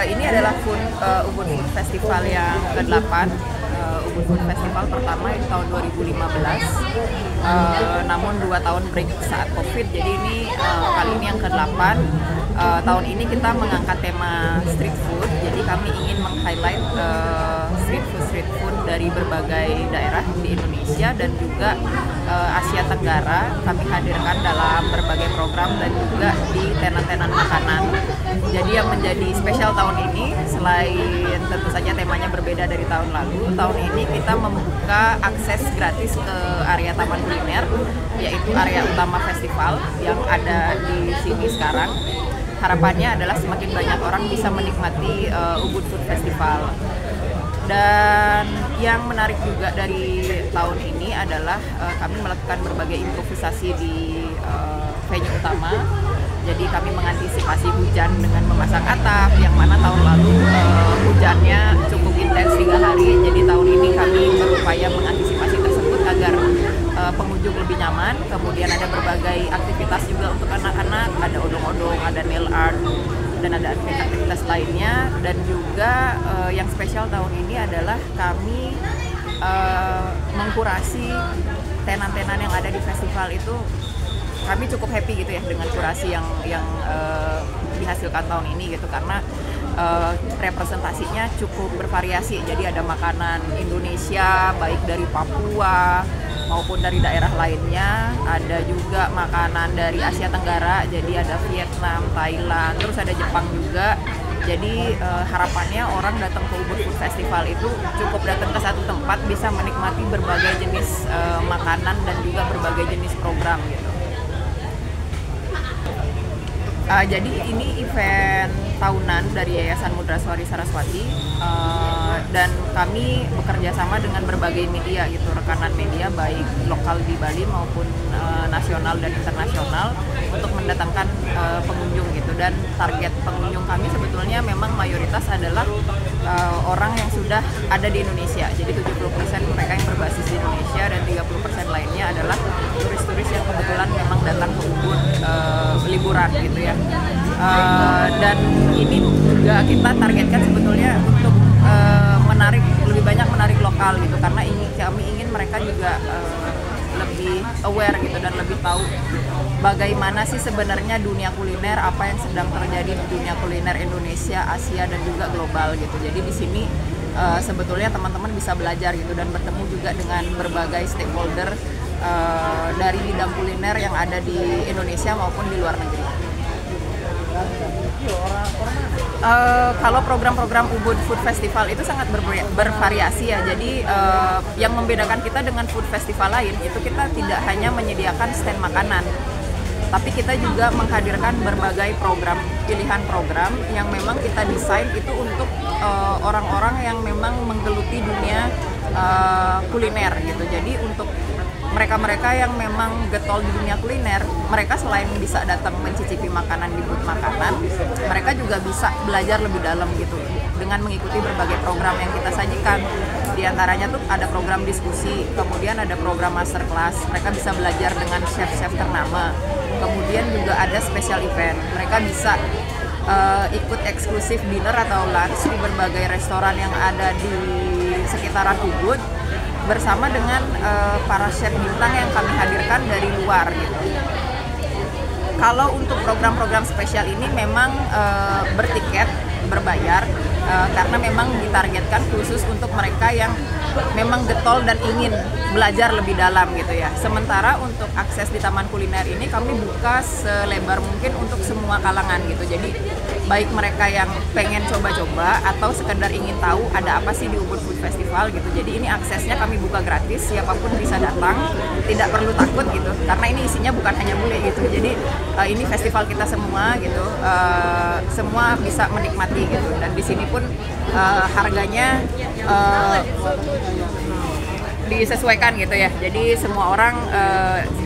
Ini adalah Ubud Food Festival yang ke-8. Ubud Food Festival pertama itu tahun 2015, namun 2 tahun break saat COVID. Jadi ini kali ini yang ke-8. Tahun ini kita mengangkat tema street food. Jadi kami ingin meng-highlight street food dari berbagai daerah di Indonesia dan juga Asia Tenggara. Kami hadirkan dalam berbagai program dan juga di tenan-tenan makanan. Jadi yang menjadi spesial tahun ini, selain tentu saja temanya berbeda dari tahun lalu, tahun ini kita membuka akses gratis ke area Taman Kuliner, yaitu area utama festival yang ada di sini sekarang. Harapannya adalah semakin banyak orang bisa menikmati Ubud Food Festival. Dan yang menarik juga dari tahun ini adalah kami melakukan berbagai improvisasi di venue utama. Jadi kami mengantisipasi hujan dengan memasang atap, yang mana tahun lalu hujannya cukup intens 3 hari. Jadi tahun ini kami berupaya mengantisipasi tersebut agar pengunjung lebih nyaman. Kemudian ada berbagai aktivitas juga untuk anak-anak, ada odong-odong, ada nail art, dan ada aktivitas lainnya. Dan juga yang spesial tahun ini adalah kami mengkurasi tenan-tenan yang ada di festival itu. Kami cukup happy gitu ya dengan kurasi yang dihasilkan tahun ini gitu, karena representasinya cukup bervariasi. Jadi ada makanan Indonesia baik dari Papua maupun dari daerah lainnya, ada juga makanan dari Asia Tenggara, jadi ada Vietnam, Thailand, terus ada Jepang juga. Jadi harapannya orang datang ke Ubud Food Festival itu cukup datang ke satu tempat bisa menikmati berbagai jenis makanan dan juga berbagai jenis program gitu. Jadi ini event tahunan dari Yayasan Mudraswari Saraswati, dan kami bekerja sama dengan berbagai media gitu, rekanan media baik lokal di Bali maupun nasional dan internasional untuk mendatangkan pengunjung gitu. Dan target pengunjung kami sebetulnya memang mayoritas adalah orang yang sudah ada di Indonesia. Jadi 70% mereka yang berbasis di Indonesia dan 30% lainnya adalah turis-turis yang kebetulan memang datang ke Ubud liburan gitu ya. Dan ini juga kita targetkan sebetulnya untuk lebih banyak menarik lokal gitu, karena kami ingin mereka juga lebih aware gitu dan lebih tahu bagaimana sih sebenarnya dunia kuliner, apa yang sedang terjadi di dunia kuliner Indonesia, Asia dan juga global gitu. Jadi di sini sebetulnya teman-teman bisa belajar gitu dan bertemu juga dengan berbagai stakeholder dari bidang kuliner yang ada di Indonesia maupun di luar negeri. Kalau program-program Ubud Food Festival itu sangat bervariasi ya. Jadi yang membedakan kita dengan food festival lain itu kita tidak hanya menyediakan stand makanan, tapi kita juga menghadirkan berbagai pilihan program yang memang kita desain itu untuk orang-orang yang memang menggeluti dunia kuliner gitu. Jadi untuk mereka-mereka yang memang getol di dunia kuliner, mereka selain bisa datang mencicipi makanan di booth makanan, mereka juga bisa belajar lebih dalam gitu dengan mengikuti berbagai program yang kita sajikan. Di antaranya tuh ada program diskusi, kemudian ada program masterclass, mereka bisa belajar dengan chef-chef ternama. Kemudian juga ada special event, mereka bisa ikut eksklusif dinner atau lunch di berbagai restoran yang ada di sekitaran Ubud, bersama dengan para chef bintang yang kami hadirkan dari luar gitu. Kalau untuk program-program spesial ini memang bertiket, berbayar, karena memang ditargetkan khusus untuk mereka yang memang getol dan ingin belajar lebih dalam gitu ya. Sementara untuk akses di Taman Kuliner ini kami buka selebar mungkin untuk semua kalangan gitu. Jadi baik mereka yang pengen coba-coba atau sekedar ingin tahu ada apa sih di Ubud Food Festival gitu. Jadi ini aksesnya kami buka gratis, siapapun bisa datang, tidak perlu takut gitu. Karena ini isinya bukan hanya bule gitu. Jadi ini festival kita semua gitu, semua bisa menikmati gitu. Dan di sini pun harganya disesuaikan gitu ya. Jadi semua orang,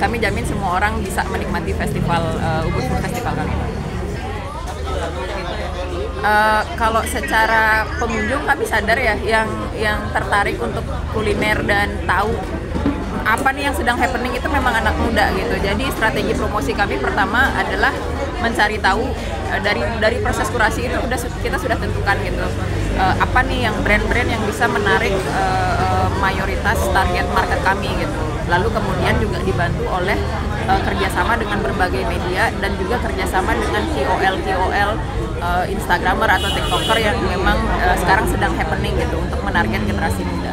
kami jamin semua orang bisa menikmati festival Ubud Food Festival kali ini. Kalau secara pengunjung kami sadar ya, yang tertarik untuk kuliner dan tahu apa nih yang sedang happening itu memang anak muda gitu. Jadi strategi promosi kami pertama adalah mencari tahu dari proses kurasi itu kita sudah tentukan gitu apa nih yang brand-brand yang bisa menarik mayoritas target market kami gitu. Lalu kemudian juga dibantu oleh kerjasama dengan berbagai media dan juga kerjasama dengan KOL Instagramer atau TikToker yang memang sekarang sedang happening gitu untuk menarget generasi muda.